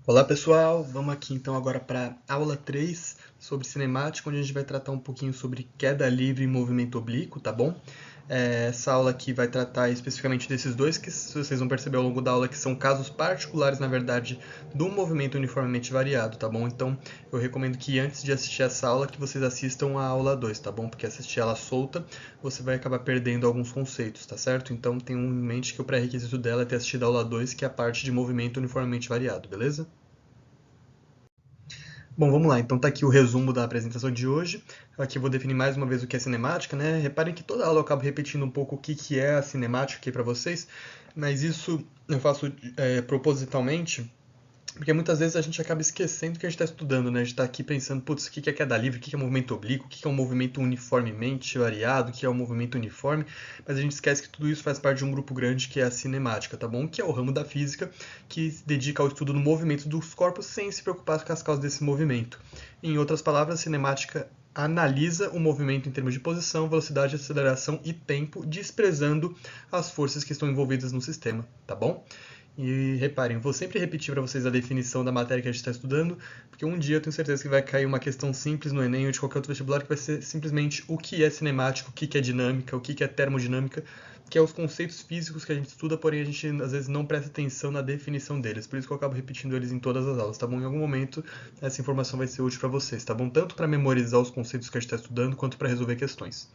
Olá pessoal, vamos aqui então agora para aula 3 sobre cinemática, onde a gente vai tratar um pouquinho sobre queda livre e movimento oblíquo, tá bom? Essa aula aqui vai tratar especificamente desses dois, que vocês vão perceber ao longo da aula que são casos particulares, na verdade, do movimento uniformemente variado, tá bom? Então eu recomendo que antes de assistir essa aula, que vocês assistam a aula 2, tá bom? Porque assistir ela solta, você vai acabar perdendo alguns conceitos, tá certo? Então tenham em mente que o pré-requisito dela é ter assistido a aula 2, que é a parte de movimento uniformemente variado, beleza? Bom, vamos lá. Então tá aqui o resumo da apresentação de hoje. Aqui eu vou definir mais uma vez o que é cinemática, né? Reparem que toda aula eu acabo repetindo um pouco o que é a cinemática aqui para vocês, mas isso eu faço propositalmente, porque muitas vezes a gente acaba esquecendo o que a gente está estudando, né? A gente está aqui pensando, putz, o que é queda livre, o que é movimento oblíquo, o que é um movimento uniformemente variado, o que é um movimento uniforme, mas a gente esquece que tudo isso faz parte de um grupo grande que é a cinemática, tá bom? Que é o ramo da física que se dedica ao estudo do movimento dos corpos sem se preocupar com as causas desse movimento. Em outras palavras, a cinemática analisa o movimento em termos de posição, velocidade, aceleração e tempo, desprezando as forças que estão envolvidas no sistema, tá bom? E reparem, eu vou sempre repetir para vocês a definição da matéria que a gente está estudando, porque um dia eu tenho certeza que vai cair uma questão simples no Enem ou de qualquer outro vestibular que vai ser simplesmente o que é cinemática, o que é dinâmica, o que é termodinâmica, que é os conceitos físicos que a gente estuda, porém a gente às vezes não presta atenção na definição deles. Por isso que eu acabo repetindo eles em todas as aulas, tá bom? Em algum momento essa informação vai ser útil para vocês, tá bom? Tanto para memorizar os conceitos que a gente está estudando, quanto para resolver questões.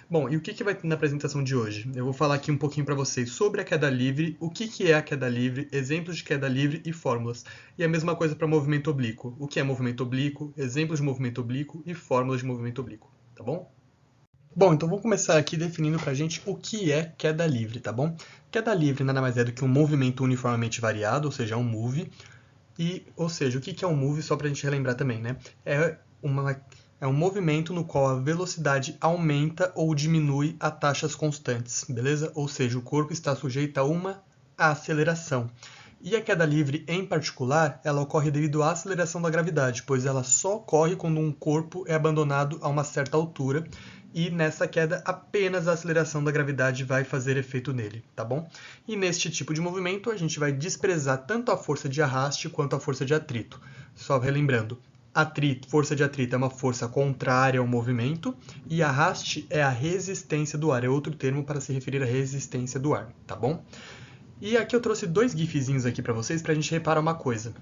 Bom, e o que vai ter na apresentação de hoje? Eu vou falar aqui um pouquinho para vocês sobre a queda livre, o que é a queda livre, exemplos de queda livre e fórmulas. E a mesma coisa para movimento oblíquo. O que é movimento oblíquo, exemplos de movimento oblíquo e fórmulas de movimento oblíquo, tá bom? Bom, então vamos começar aqui definindo para a gente o que é queda livre, tá bom? Queda livre nada mais é do que um movimento uniformemente variado, ou seja, um move. Ou seja, o que é um move, só para a gente relembrar também, né? Uma, é um movimento no qual a velocidade aumenta ou diminui a taxas constantes, beleza? Ou seja, o corpo está sujeito a uma aceleração. E a queda livre, em particular, ela ocorre devido à aceleração da gravidade, pois ela só ocorre quando um corpo é abandonado a uma certa altura, e nessa queda apenas a aceleração da gravidade vai fazer efeito nele, tá bom? E neste tipo de movimento a gente vai desprezar tanto a força de arraste quanto a força de atrito. Só relembrando, força de atrito é uma força contrária ao movimento e arraste é a resistência do ar, é outro termo para se referir à resistência do ar, tá bom? E aqui eu trouxe dois gifzinhos aqui para vocês para a gente reparar uma coisa.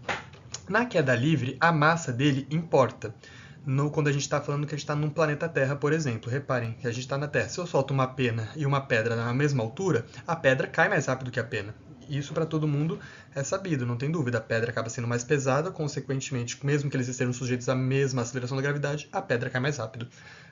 Na queda livre, a massa dele importa. Quando a gente está falando que a gente está num planeta Terra, por exemplo. Reparem que a gente está na Terra. Se eu solto uma pena e uma pedra na mesma altura, a pedra cai mais rápido que a pena. Isso para todo mundo é sabido, não tem dúvida. A pedra acaba sendo mais pesada, consequentemente, mesmo que eles estejam sujeitos à mesma aceleração da gravidade, a pedra cai mais rápido.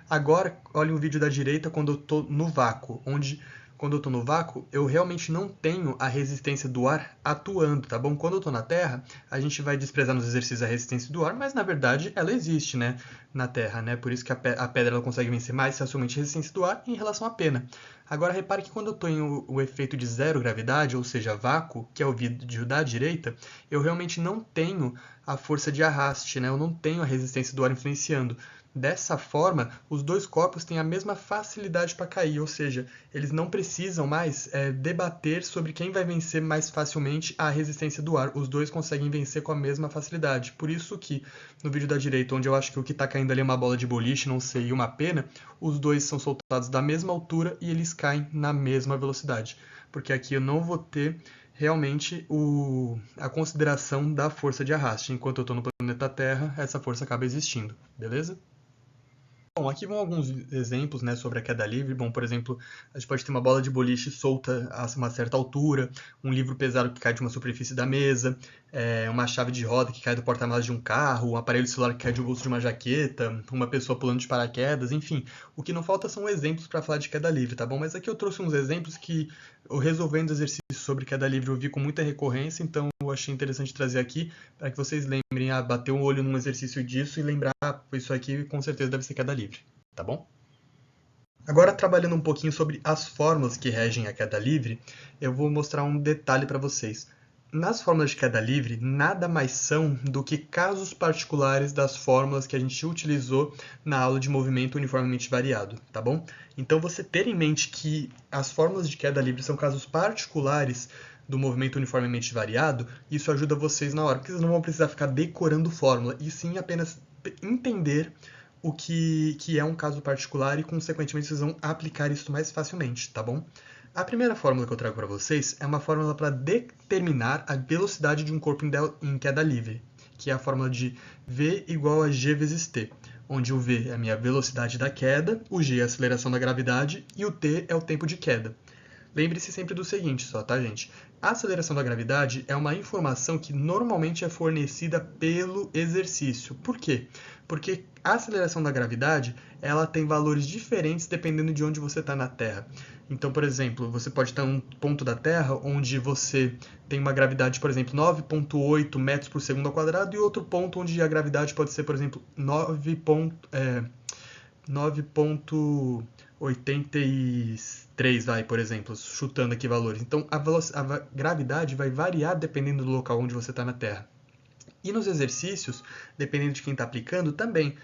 Agora, olhem o vídeo da direita quando eu estou no vácuo, onde quando eu estou no vácuo, eu realmente não tenho a resistência do ar atuando, tá bom? Quando eu estou na Terra, a gente vai desprezar nos exercícios a resistência do ar, mas na verdade ela existe, né? Na Terra, né? Por isso que a pedra ela consegue vencer mais facilmente a resistência do ar em relação à pena. Agora repare que quando eu tenho o efeito de zero gravidade, ou seja, vácuo, que é o vídeo da direita, eu realmente não tenho a força de arraste, né? Eu não tenho a resistência do ar influenciando. Dessa forma, os dois corpos têm a mesma facilidade para cair, ou seja, eles não precisam mais debater sobre quem vai vencer mais facilmente a resistência do ar. Os dois conseguem vencer com a mesma facilidade. Por isso que no vídeo da direita, onde eu acho que o que está caindo ali é uma bola de boliche, não sei, e uma pena, os dois são soltados da mesma altura e eles caem na mesma velocidade. Porque aqui eu não vou ter realmente a consideração da força de arraste. Enquanto eu estou no planeta Terra, essa força acaba existindo, beleza? Bom, aqui vão alguns exemplos, né, sobre a queda livre. Bom, por exemplo, a gente pode ter uma bola de boliche solta a uma certa altura, um livro pesado que cai de uma superfície da mesa, uma chave de roda que cai do porta-malas de um carro, um aparelho celular que cai de um bolso de uma jaqueta, uma pessoa pulando de paraquedas, enfim. O que não falta são exemplos para falar de queda livre, tá bom? Mas aqui eu trouxe uns exemplos que, eu resolvendo exercícios sobre queda livre, eu vi com muita recorrência, então eu achei interessante trazer aqui para que vocês lembrem, bater um olho num exercício disso e lembrar, isso aqui com certeza deve ser queda livre, tá bom? Agora, trabalhando um pouquinho sobre as fórmulas que regem a queda livre, eu vou mostrar um detalhe para vocês. Nas fórmulas de queda livre, nada mais são do que casos particulares das fórmulas que a gente utilizou na aula de movimento uniformemente variado, tá bom? Então, você ter em mente que as fórmulas de queda livre são casos particulares do movimento uniformemente variado, isso ajuda vocês na hora, porque vocês não vão precisar ficar decorando fórmula, e sim apenas entender o que é um caso particular e, consequentemente, vocês vão aplicar isso mais facilmente, tá bom? A primeira fórmula que eu trago para vocês é uma fórmula para determinar a velocidade de um corpo em queda livre, que é a fórmula de V igual a G vezes T, onde o V é a minha velocidade da queda, o G é a aceleração da gravidade e o T é o tempo de queda. Lembre-se sempre do seguinte só, tá, gente? A aceleração da gravidade é uma informação que normalmente é fornecida pelo exercício. Por quê? Porque a aceleração da gravidade, ela tem valores diferentes dependendo de onde você está na Terra. Então, por exemplo, você pode estar em um ponto da Terra onde você tem uma gravidade, por exemplo, 9,8 metros por segundo ao quadrado, e outro ponto onde a gravidade pode ser, por exemplo, 9,83, vai, por exemplo, chutando aqui valores. Então, a gravidade vai variar dependendo do local onde você está na Terra. E nos exercícios, dependendo de quem está aplicando, também.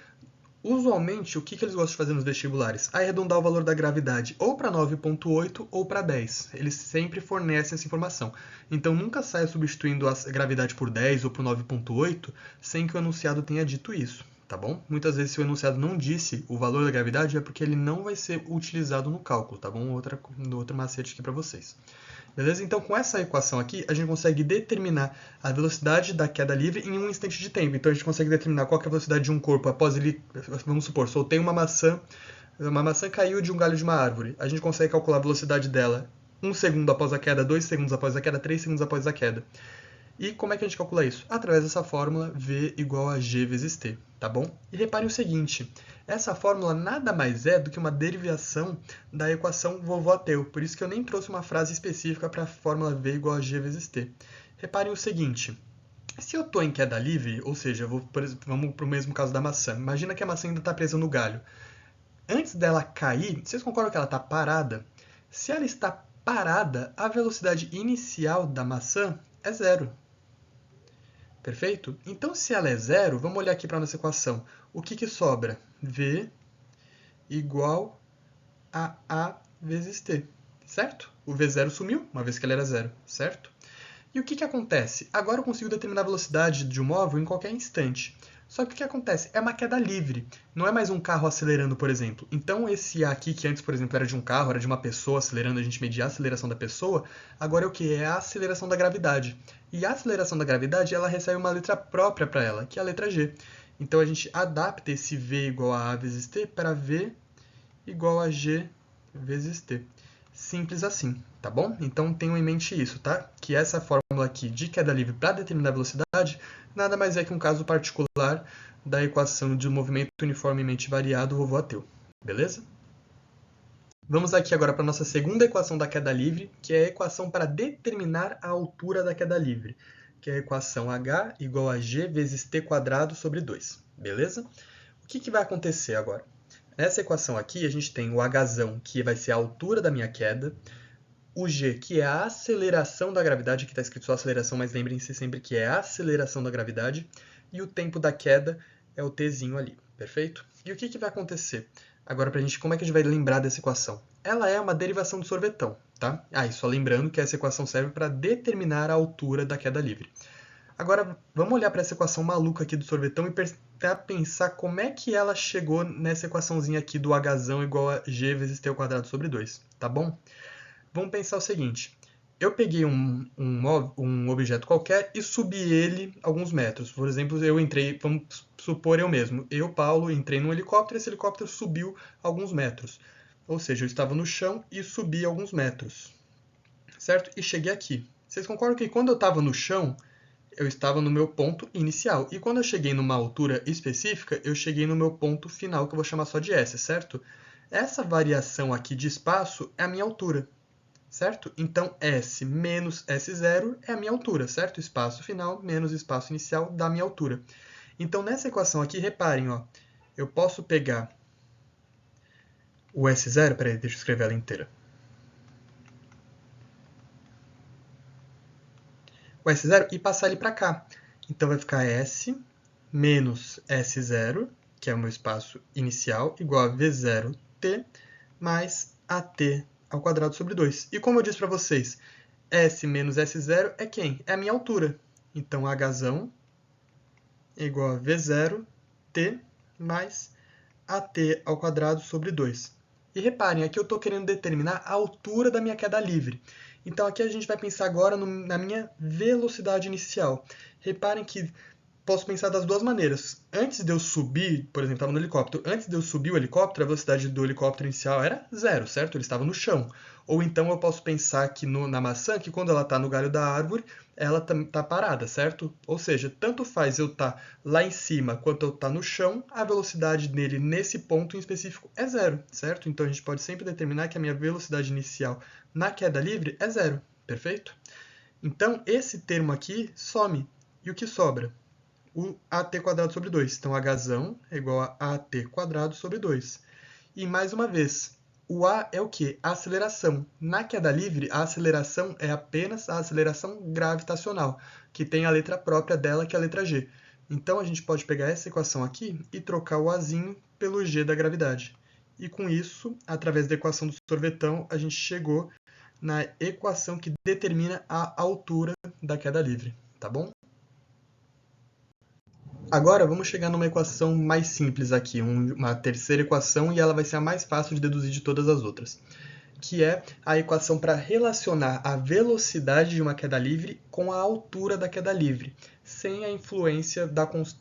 Usualmente, o que eles gostam de fazer nos vestibulares? Arredondar o valor da gravidade ou para 9,8 ou para 10. Eles sempre fornecem essa informação. Então, nunca saia substituindo a gravidade por 10 ou por 9,8 sem que o enunciado tenha dito isso, tá bom? Muitas vezes, se o enunciado não disse o valor da gravidade, é porque ele não vai ser utilizado no cálculo, tá bom? Outro macete aqui para vocês. Beleza? Então, com essa equação aqui, a gente consegue determinar a velocidade da queda livre em um instante de tempo. Então, a gente consegue determinar qual é a velocidade de um corpo após ele... Vamos supor, soltei uma maçã caiu de um galho de uma árvore. A gente consegue calcular a velocidade dela 1 segundo após a queda, 2 segundos após a queda, 3 segundos após a queda. E como é que a gente calcula isso? Através dessa fórmula V igual a G vezes T, tá bom? E reparem o seguinte, essa fórmula nada mais é do que uma derivação da equação vovô-ateu, por isso que eu nem trouxe uma frase específica para a fórmula V igual a G vezes T. Reparem o seguinte, se eu estou em queda livre, ou seja, vamos para o mesmo caso da maçã, imagina que a maçã ainda está presa no galho. Antes dela cair, vocês concordam que ela está parada? Se ela está parada, a velocidade inicial da maçã é zero. Perfeito? Então, se ela é zero, vamos olhar aqui para a nossa equação. O que sobra? V igual a A vezes T, certo? O V0 sumiu, uma vez que ele era zero, certo? E o que acontece? Agora eu consigo determinar a velocidade de um móvel em qualquer instante. Só que o que acontece? É uma queda livre, não é mais um carro acelerando, por exemplo. Então esse A aqui, que antes, por exemplo, era de um carro, era de uma pessoa acelerando, a gente media a aceleração da pessoa, agora é o que? É a aceleração da gravidade. E a aceleração da gravidade, ela recebe uma letra própria para ela, que é a letra G. Então a gente adapta esse V igual a A vezes T para V igual a G vezes T. Simples assim, tá bom? Então tenham em mente isso, tá? Que essa fórmula aqui de queda livre para determinar a velocidade nada mais é que um caso particular da equação de um movimento uniformemente variado vovô-ateu, beleza? Vamos aqui agora para a nossa segunda equação da queda livre, que é a equação para determinar a altura da queda livre, que é a equação h igual a g vezes t quadrado sobre 2, beleza? O que vai acontecer agora? Nessa equação aqui, a gente tem o hzão, que vai ser a altura da minha queda, o g, que é a aceleração da gravidade, aqui está escrito só aceleração, mas lembrem-se sempre que é a aceleração da gravidade, e o tempo da queda é o tzinho ali, perfeito? E o que vai acontecer? Agora, como é que a gente vai lembrar dessa equação? Ela é uma derivação do sorvetão, tá? E só lembrando que essa equação serve para determinar a altura da queda livre. Agora, vamos olhar para essa equação maluca aqui do sorvetão e tentar pensar como é que ela chegou nessa equaçãozinha aqui do hzão igual a g vezes t ao quadrado sobre 2, tá bom? Vamos pensar o seguinte, eu peguei um objeto qualquer e subi ele alguns metros. Por exemplo, eu entrei, vamos supor eu mesmo, eu, Paulo, entrei num helicóptero e esse helicóptero subiu alguns metros. Ou seja, eu estava no chão e subi alguns metros, certo? E cheguei aqui. Vocês concordam que quando eu estava no chão, eu estava no meu ponto inicial. E quando eu cheguei numa altura específica, eu cheguei no meu ponto final, que eu vou chamar só de S, certo? Essa variação aqui de espaço é a minha altura, certo? Então, S menos S0 é a minha altura, certo? Espaço final menos espaço inicial dá a minha altura. Então, nessa equação aqui, reparem, ó, eu posso pegar o S0, peraí, deixa eu escrever ela inteira. O S0 e passar ele para cá. Então vai ficar S menos S0, que é o meu espaço inicial, igual a V0t mais AT ao quadrado sobre 2. E como eu disse para vocês, S menos S0 é quem? É a minha altura. Então, Hzão é igual a V0 T mais AT ao quadrado sobre 2. E reparem, aqui eu estou querendo determinar a altura da minha queda livre. Então, aqui a gente vai pensar agora na minha velocidade inicial. Reparem que posso pensar das duas maneiras. Antes de eu subir, por exemplo, estava no helicóptero, antes de eu subir o helicóptero, a velocidade do helicóptero inicial era zero, certo? Ele estava no chão. Ou então eu posso pensar que na maçã, que quando ela está no galho da árvore, ela está parada, certo? Ou seja, tanto faz eu estar lá em cima quanto eu estar no chão, a velocidade dele nesse ponto em específico é zero, certo? Então a gente pode sempre determinar que a minha velocidade inicial na queda livre é zero, perfeito? Então esse termo aqui some. E o que sobra? O AT quadrado sobre 2. Então, Hzão é igual a AT quadrado sobre 2. E, mais uma vez, o A é o quê? A aceleração. Na queda livre, a aceleração é apenas a aceleração gravitacional, que tem a letra própria dela, que é a letra G. Então, a gente pode pegar essa equação aqui e trocar o Azinho pelo G da gravidade. E, com isso, através da equação do sorvetão, a gente chegou na equação que determina a altura da queda livre. Tá bom? Agora vamos chegar numa equação mais simples aqui, uma terceira equação, e ela vai ser a mais fácil de deduzir de todas as outras, que é a equação para relacionar a velocidade de uma queda livre com a altura da queda livre, sem a influência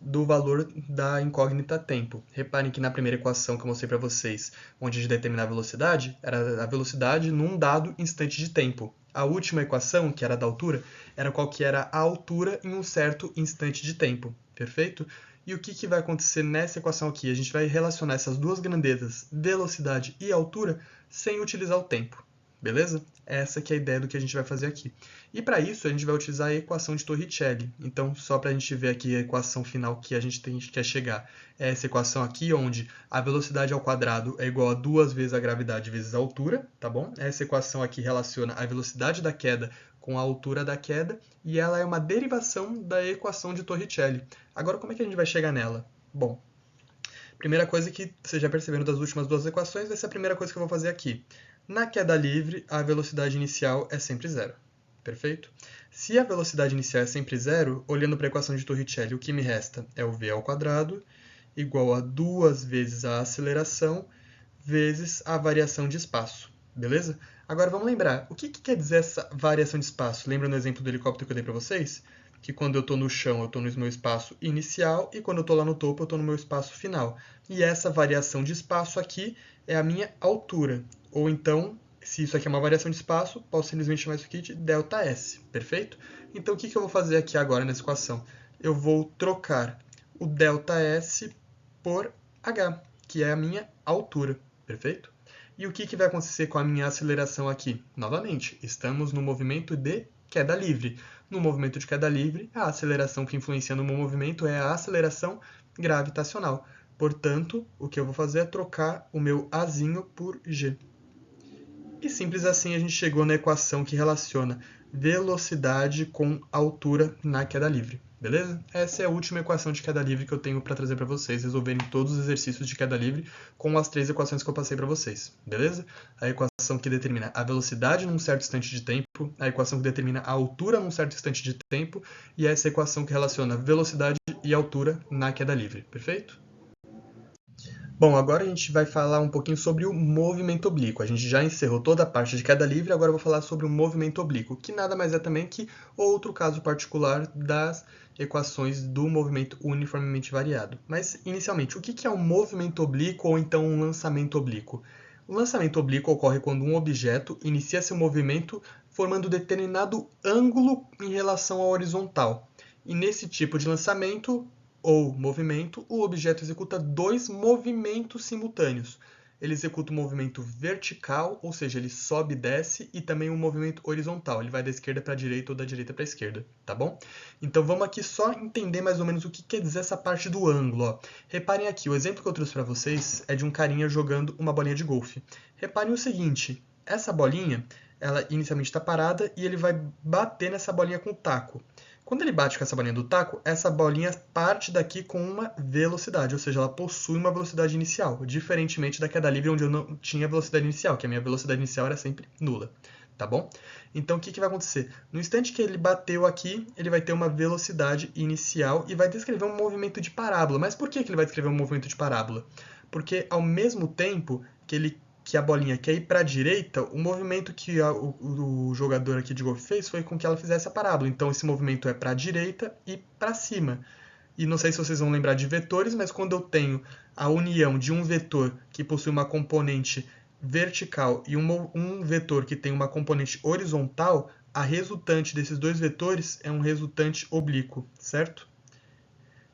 do valor da incógnita tempo. Reparem que na primeira equação que eu mostrei para vocês, onde a gente determinar a velocidade, era a velocidade num dado instante de tempo. A última equação, que era da altura, era qual que era a altura em um certo instante de tempo. Perfeito? E o que vai acontecer nessa equação aqui? A gente vai relacionar essas duas grandezas, velocidade e altura, sem utilizar o tempo. Beleza? Essa que é a ideia do que a gente vai fazer aqui. E para isso, a gente vai utilizar a equação de Torricelli. Então, só para a gente ver aqui a equação final que a gente quer chegar. É essa equação aqui, onde a velocidade ao quadrado é igual a 2 vezes a gravidade vezes a altura, tá bom? Essa equação aqui relaciona a velocidade da queda com a altura da queda, e ela é uma derivação da equação de Torricelli. Agora, como é que a gente vai chegar nela? Bom, primeira coisa que vocês já perceberam das últimas duas equações vai ser a primeira coisa que eu vou fazer aqui. Na queda livre, a velocidade inicial é sempre zero. Perfeito? Se a velocidade inicial é sempre zero, olhando para a equação de Torricelli, o que me resta é o v ao quadrado igual a 2 vezes a aceleração vezes a variação de espaço. Beleza? Agora vamos lembrar, o que quer dizer essa variação de espaço? Lembra no exemplo do helicóptero que eu dei para vocês? Que quando eu estou no chão, eu estou no meu espaço inicial, e quando eu estou lá no topo, eu estou no meu espaço final. E essa variação de espaço aqui é a minha altura. Ou então, se isso aqui é uma variação de espaço, posso simplesmente chamar isso aqui de ΔS. Perfeito? Então, o que eu vou fazer aqui agora nessa equação? Eu vou trocar o ΔS por h, que é a minha altura. Perfeito? E o que vai acontecer com a minha aceleração aqui? Novamente, estamos no movimento de queda livre. No movimento de queda livre, a aceleração que influencia no meu movimento é a aceleração gravitacional. Portanto, o que eu vou fazer é trocar o meu Azinho por G. E simples assim a gente chegou na equação que relaciona velocidade com altura na queda livre. Beleza? Essa é a última equação de queda livre que eu tenho para trazer para vocês resolverem todos os exercícios de queda livre com as 3 equações que eu passei para vocês. Beleza? A equação que determina a velocidade num certo instante de tempo, a equação que determina a altura num certo instante de tempo e essa equação que relaciona velocidade e altura na queda livre. Perfeito? Bom, agora a gente vai falar um pouquinho sobre o movimento oblíquo. A gente já encerrou toda a parte de queda livre, agora eu vou falar sobre o movimento oblíquo, que nada mais é também que outro caso particular das equações do movimento uniformemente variado. Mas, inicialmente, o que é um movimento oblíquo ou então um lançamento oblíquo? O lançamento oblíquo ocorre quando um objeto inicia seu movimento formando determinado ângulo em relação ao horizontal. E nesse tipo de lançamento ou movimento, o objeto executa 2 movimentos simultâneos. Ele executa um movimento vertical, ou seja, ele sobe e desce, e também um movimento horizontal, ele vai da esquerda para a direita ou da direita para a esquerda, tá bom? Então vamos aqui só entender mais ou menos o que quer dizer essa parte do ângulo. Ó. Reparem aqui, o exemplo que eu trouxe para vocês é de um carinha jogando uma bolinha de golfe. Reparem o seguinte, essa bolinha, ela inicialmente está parada e ele vai bater nessa bolinha com o taco. Quando ele bate com essa bolinha do taco, essa bolinha parte daqui com uma velocidade, ou seja, ela possui uma velocidade inicial, diferentemente da queda livre onde eu não tinha velocidade inicial, que a minha velocidade inicial era sempre nula. tá bom? Então, o que vai acontecer? No instante que ele bateu aqui, ele vai ter uma velocidade inicial e vai descrever um movimento de parábola. Mas por que ele vai descrever um movimento de parábola? Porque ao mesmo tempo que a bolinha quer ir para a direita, o movimento que o jogador aqui de golfe fez foi com que ela fizesse a parábola. Então, esse movimento é para a direita e para cima. E não sei se vocês vão lembrar de vetores, mas quando eu tenho a união de um vetor que possui uma componente vertical e um vetor que tem uma componente horizontal, a resultante desses dois vetores é um resultante oblíquo, certo?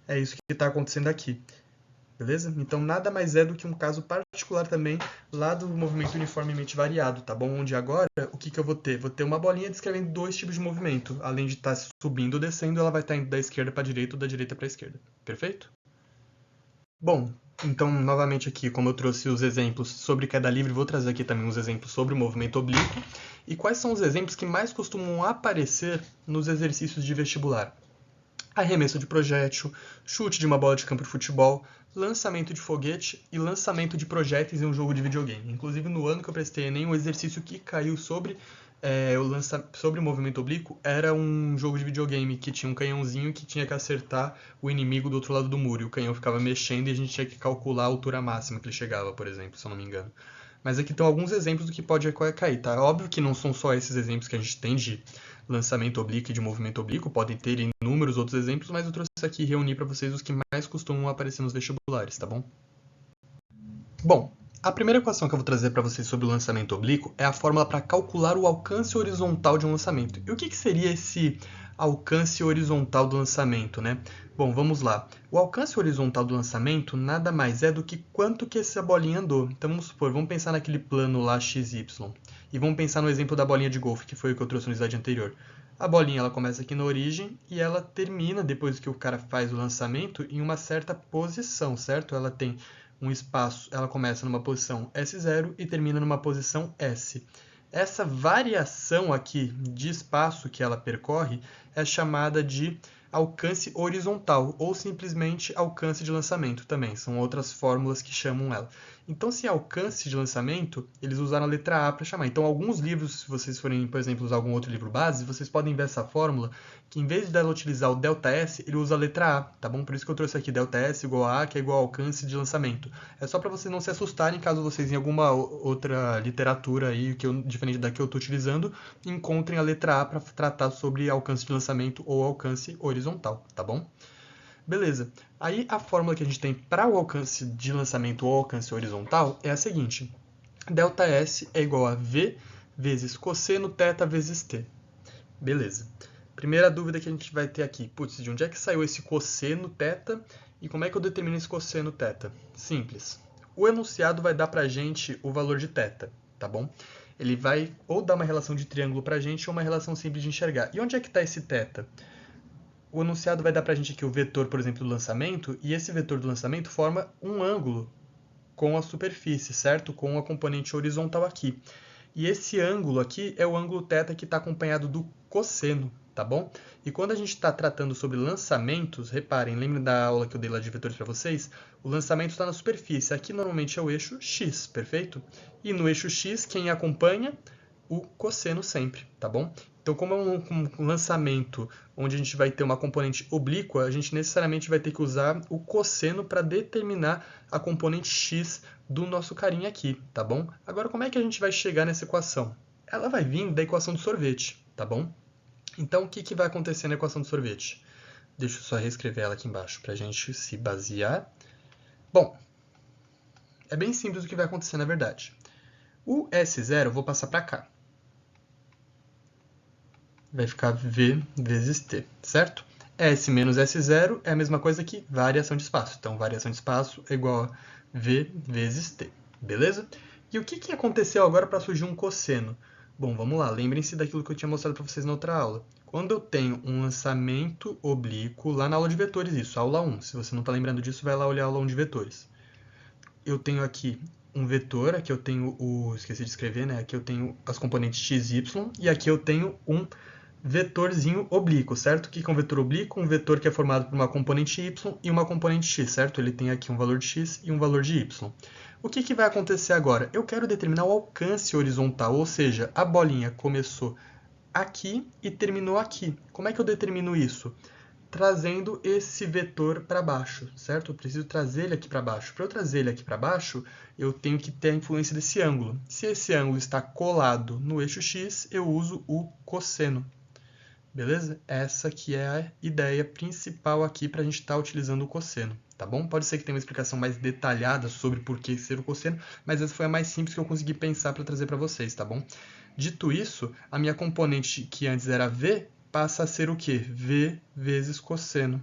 É isso que está acontecendo aqui. Beleza? Então, nada mais é do que um caso particular também lá do movimento uniformemente variado, tá bom? Onde agora, o que eu vou ter? Vou ter uma bolinha descrevendo dois tipos de movimento. Além de estar subindo ou descendo, ela vai estar indo da esquerda para a direita ou da direita para a esquerda. Perfeito? Bom, então, novamente aqui, como eu trouxe os exemplos sobre queda livre, vou trazer aqui também uns exemplos sobre o movimento oblíquo. E quais são os exemplos que mais costumam aparecer nos exercícios de vestibular? Arremesso de projétil, chute de uma bola de campo de futebol, lançamento de foguete e lançamento de projéteis em um jogo de videogame. Inclusive, no ano que eu prestei Enem, o exercício que caiu sobre o movimento oblíquo era um jogo de videogame que tinha um canhãozinho que tinha que acertar o inimigo do outro lado do muro. E o canhão ficava mexendo e a gente tinha que calcular a altura máxima que ele chegava, por exemplo, se eu não me engano. Mas aqui estão alguns exemplos do que pode cair, tá? Óbvio que não são só esses exemplos que a gente tem de lançamento oblíquo e de movimento oblíquo, podem ter inúmeros outros exemplos, mas eu trouxe aqui e reuni para vocês os que mais costumam aparecer nos vestibulares, tá bom? Bom, a primeira equação que eu vou trazer para vocês sobre o lançamento oblíquo é a fórmula para calcular o alcance horizontal de um lançamento. E o que seria esse alcance horizontal do lançamento, né? Bom, vamos lá. O alcance horizontal do lançamento nada mais é do que quanto que essa bolinha andou. Então vamos supor, vamos pensar naquele plano lá XY. E vamos pensar no exemplo da bolinha de golfe, que foi o que eu trouxe no slide anterior. A bolinha ela começa aqui na origem e ela termina, depois que o cara faz o lançamento, em uma certa posição, certo? Ela tem um espaço, ela começa numa posição S0 e termina numa posição S. Essa variação aqui de espaço que ela percorre é chamada de alcance horizontal ou simplesmente alcance de lançamento também. São outras fórmulas que chamam ela. Então, se é alcance de lançamento, eles usaram a letra A para chamar. Então, alguns livros, se vocês forem, por exemplo, usar algum outro livro base, vocês podem ver essa fórmula que, em vez de dela utilizar o ΔS, ele usa a letra A, tá bom? Por isso que eu trouxe aqui ΔS igual a A, que é igual ao alcance de lançamento. É só para vocês não se assustarem caso vocês, em alguma outra literatura aí, diferente da que eu estou utilizando, encontrem a letra A para tratar sobre alcance de lançamento ou alcance horizontal, tá bom? Beleza. Aí a fórmula que a gente tem para o alcance de lançamento ou alcance horizontal é a seguinte. ΔS é igual a V vezes cosseno θ vezes T. Beleza. Primeira dúvida que a gente vai ter aqui. Putz, de onde é que saiu esse cosseno θ e como é que eu determino esse cosseno θ? Simples. O enunciado vai dar para a gente o valor de θ, tá bom? Ele vai ou dar uma relação de triângulo para a gente ou uma relação simples de enxergar. E onde é que está esse θ? O enunciado vai dar para a gente aqui o vetor, por exemplo, do lançamento, e esse vetor do lançamento forma um ângulo com a superfície, certo? Com a componente horizontal aqui. E esse ângulo aqui é o ângulo θ que está acompanhado do cosseno, tá bom? E quando a gente está tratando sobre lançamentos, reparem, lembrem da aula que eu dei lá de vetores para vocês? O lançamento está na superfície, aqui normalmente é o eixo x, perfeito? E no eixo x, quem acompanha? O cosseno sempre, tá bom? Então, como é um lançamento onde a gente vai ter uma componente oblíqua, a gente necessariamente vai ter que usar o cosseno para determinar a componente x do nosso carinha aqui, tá bom? Agora, como é que a gente vai chegar nessa equação? Ela vai vir da equação do sorvete, tá bom? Então, o que vai acontecer na equação do sorvete? Deixa eu só reescrever ela aqui embaixo para a gente se basear. Bom, é bem simples o que vai acontecer na verdade. O S0 eu vou passar para cá. Vai ficar V vezes T, certo? S menos S0 é a mesma coisa que variação de espaço. Então, variação de espaço é igual a V vezes T, beleza? E o que aconteceu agora para surgir um cosseno? Bom, vamos lá, lembrem-se daquilo que eu tinha mostrado para vocês na outra aula. Quando eu tenho um lançamento oblíquo, lá na aula de vetores, isso, aula 1. Se você não está lembrando disso, vai lá olhar a aula 1 de vetores. Eu tenho aqui um vetor, aqui eu tenho esqueci de escrever, né? Aqui eu tenho as componentes x, y, e aqui eu tenho um vetorzinho oblíquo, certo? O que é um vetor oblíquo? Um vetor que é formado por uma componente y e uma componente x, certo? Ele tem aqui um valor de x e um valor de y. O que vai acontecer agora? Eu quero determinar o alcance horizontal, ou seja, a bolinha começou aqui e terminou aqui. Como é que eu determino isso? Trazendo esse vetor para baixo, certo? Eu preciso trazer ele aqui para baixo. Para eu trazer ele aqui para baixo, eu tenho que ter a influência desse ângulo. Se esse ângulo está colado no eixo x, eu uso o cosseno. Beleza? Essa que é a ideia principal aqui para a gente estar utilizando o cosseno, tá bom? Pode ser que tenha uma explicação mais detalhada sobre por que ser o cosseno, mas essa foi a mais simples que eu consegui pensar para trazer para vocês, tá bom? Dito isso, a minha componente que antes era v passa a ser o quê? V vezes cosseno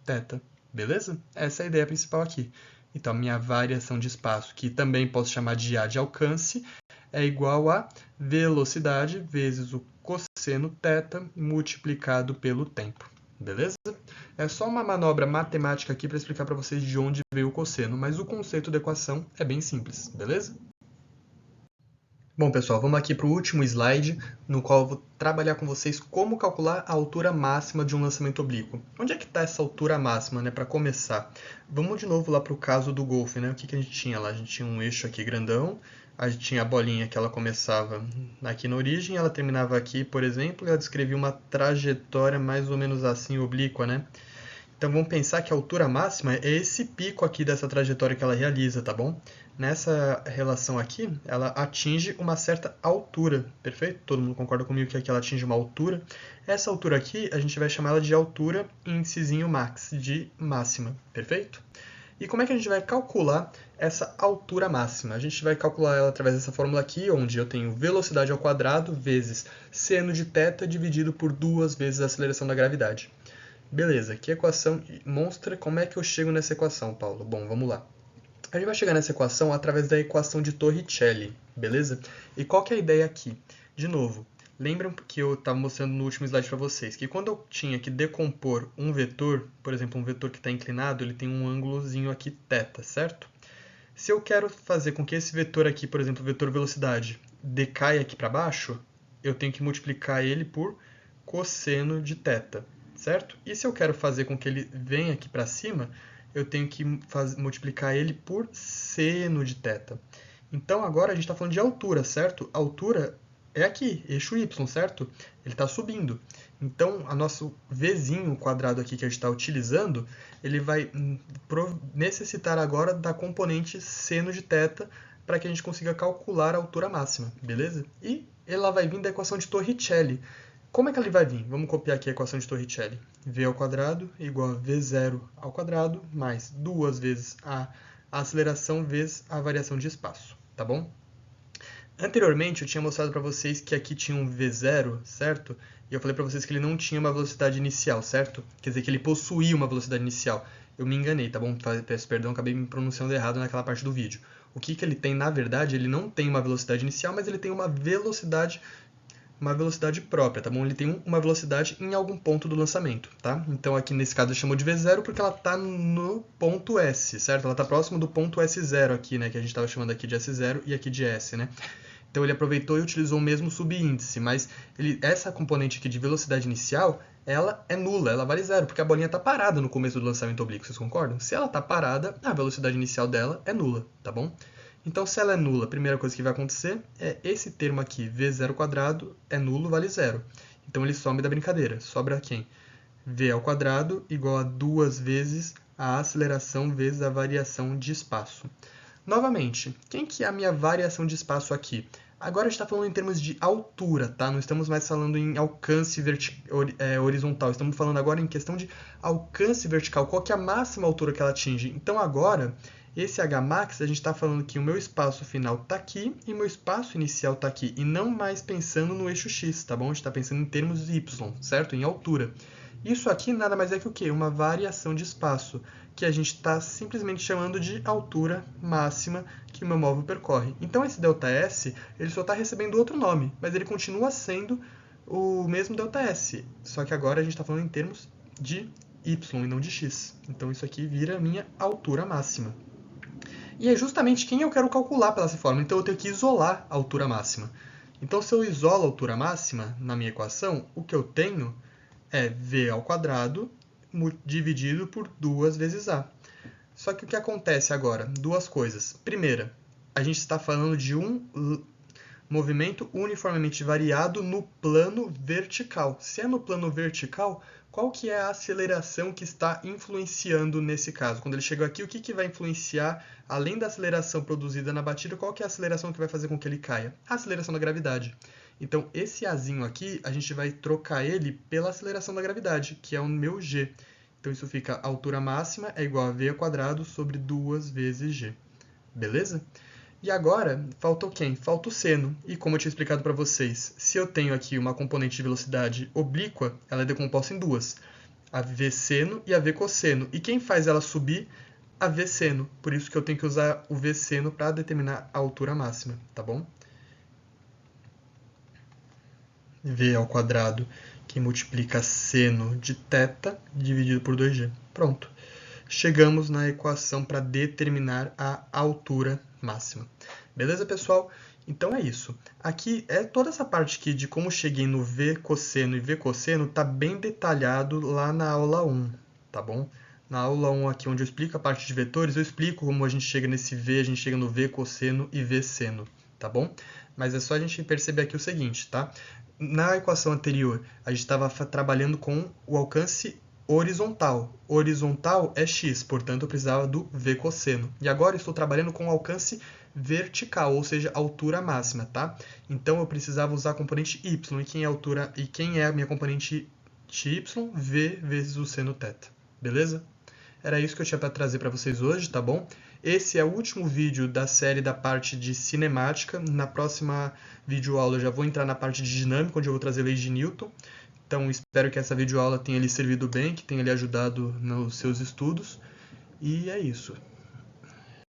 θ, beleza? Essa é a ideia principal aqui. Então, a minha variação de espaço, que também posso chamar de A de alcance, é igual a velocidade vezes o cosseno θ multiplicado pelo tempo, beleza? É só uma manobra matemática aqui para explicar para vocês de onde veio o cosseno, mas o conceito da equação é bem simples, beleza? Bom, pessoal, vamos aqui para o último slide, no qual eu vou trabalhar com vocês como calcular a altura máxima de um lançamento oblíquo. Onde é que está essa altura máxima, né, para começar? Vamos de novo lá para o caso do golfe, né? O que a gente tinha lá? A gente tinha um eixo aqui grandão, a gente tinha a bolinha que ela começava aqui na origem, ela terminava aqui, por exemplo, e ela descrevia uma trajetória mais ou menos assim, oblíqua, né? Então vamos pensar que a altura máxima é esse pico aqui dessa trajetória que ela realiza, tá bom? Nessa relação aqui, ela atinge uma certa altura, perfeito? Todo mundo concorda comigo que aqui ela atinge uma altura. Essa altura aqui, a gente vai chamar ela de altura índicezinho max, de máxima, perfeito? E como é que a gente vai calcular essa altura máxima? A gente vai calcular ela através dessa fórmula aqui, onde eu tenho velocidade ao quadrado vezes seno de θ dividido por 2 vezes a aceleração da gravidade. Beleza, que equação mostra como é que eu chego nessa equação, Paulo? Bom, vamos lá. A gente vai chegar nessa equação através da equação de Torricelli, beleza? E qual que é a ideia aqui? De novo, lembram que eu estava mostrando no último slide para vocês, que quando eu tinha que decompor um vetor, por exemplo, um vetor que está inclinado, ele tem um ângulozinho aqui θ, certo? Se eu quero fazer com que esse vetor aqui, por exemplo, o vetor velocidade, decaia aqui para baixo, eu tenho que multiplicar ele por cosseno de θ, certo? E se eu quero fazer com que ele venha aqui para cima, eu tenho que multiplicar ele por seno de θ. Então, agora a gente está falando de altura, certo? A altura é aqui, eixo y, certo? Ele está subindo. Então, o nosso vzinho quadrado aqui que a gente está utilizando, ele vai necessitar agora da componente seno de θ para que a gente consiga calcular a altura máxima, beleza? E ela vai vir da equação de Torricelli. Como é que ele vai vir? Vamos copiar aqui a equação de Torricelli. V ao quadrado igual a V0 ao quadrado mais 2 vezes a aceleração vezes a variação de espaço, tá bom? Anteriormente eu tinha mostrado para vocês que aqui tinha um V0, certo? E eu falei para vocês que ele não tinha uma velocidade inicial, certo? Quer dizer que ele possuía uma velocidade inicial. Eu me enganei, tá bom? Peço perdão, acabei me pronunciando errado naquela parte do vídeo. O que ele tem, na verdade, ele não tem uma velocidade inicial, mas ele tem uma velocidade própria, tá bom? Ele tem uma velocidade em algum ponto do lançamento, tá? Então aqui nesse caso eu chamo de V0 porque ela está no ponto S, certo? Ela está próximo do ponto S0 aqui, né? Que a gente estava chamando aqui de S0 e aqui de S, né? Então ele aproveitou e utilizou o mesmo subíndice, mas essa componente aqui de velocidade inicial, ela é nula, ela vale zero, porque a bolinha está parada no começo do lançamento oblíquo, vocês concordam? Se ela está parada, a velocidade inicial dela é nula, tá bom? Então, se ela é nula, a primeira coisa que vai acontecer é esse termo aqui, v0 quadrado, é nulo, vale zero. Então, ele some da brincadeira. Sobra quem? V ao quadrado igual a 2 vezes a aceleração vezes a variação de espaço. Novamente, quem que é a minha variação de espaço aqui? Agora a gente está falando em termos de altura, tá? Não estamos mais falando em alcance horizontal. Estamos falando agora em questão de alcance vertical. Qual que é a máxima altura que ela atinge? Então agora, esse Hmax, a gente está falando que o meu espaço final está aqui e o meu espaço inicial está aqui. E não mais pensando no eixo x, tá bom? A gente está pensando em termos de y, certo? Em altura. Isso aqui nada mais é que o quê? Uma variação de espaço, que a gente está simplesmente chamando de altura máxima que o meu móvel percorre. Então esse ΔS, ele só está recebendo outro nome, mas ele continua sendo o mesmo ΔS, só que agora a gente está falando em termos de y e não de x. Então isso aqui vira a minha altura máxima. E é justamente quem eu quero calcular pela essa forma, então eu tenho que isolar a altura máxima. Então se eu isolo a altura máxima na minha equação, o que eu tenho é v ao quadrado dividido por 2 vezes a. Só que o que acontece agora? Duas coisas. Primeira, a gente está falando de um movimento uniformemente variado no plano vertical. Se é no plano vertical, qual que é a aceleração que está influenciando nesse caso? Quando ele chegou aqui, o que vai influenciar, além da aceleração produzida na batida, qual que é a aceleração que vai fazer com que ele caia? A aceleração da gravidade. Então, esse Azinho aqui, a gente vai trocar ele pela aceleração da gravidade, que é o meu G. Então, isso fica a altura máxima é igual a v² sobre 2 vezes g. Beleza? E agora, falta quem? Falta o seno. E como eu tinha explicado para vocês, se eu tenho aqui uma componente de velocidade oblíqua, ela é decomposta em duas. A v seno e a v cosseno. E quem faz ela subir? A v seno. Por isso que eu tenho que usar o v seno para determinar a altura máxima, tá bom? v² que multiplica seno de θ dividido por 2g. Pronto. Chegamos na equação para determinar a altura máxima. Beleza, pessoal? Então é isso. Aqui é toda essa parte aqui de como cheguei no v cosseno e v cosseno está bem detalhado lá na aula 1, tá bom? Na aula 1 aqui, onde eu explico a parte de vetores, eu explico como a gente chega nesse v, a gente chega no v cosseno e v seno, tá bom? Mas é só a gente perceber aqui o seguinte, tá? Na equação anterior, a gente estava trabalhando com o alcance horizontal. Horizontal é x, portanto eu precisava do v cosseno. E agora eu estou trabalhando com o alcance vertical, ou seja, altura máxima, tá? Então eu precisava usar a componente y. E quem é a altura e quem é a minha componente y? V vezes o seno θ. Beleza? Era isso que eu tinha para trazer para vocês hoje, tá bom? Esse é o último vídeo da série da parte de cinemática. Na próxima videoaula eu já vou entrar na parte de dinâmica, onde eu vou trazer leis de Newton. Então, espero que essa videoaula tenha lhe servido bem, que tenha lhe ajudado nos seus estudos. E é isso.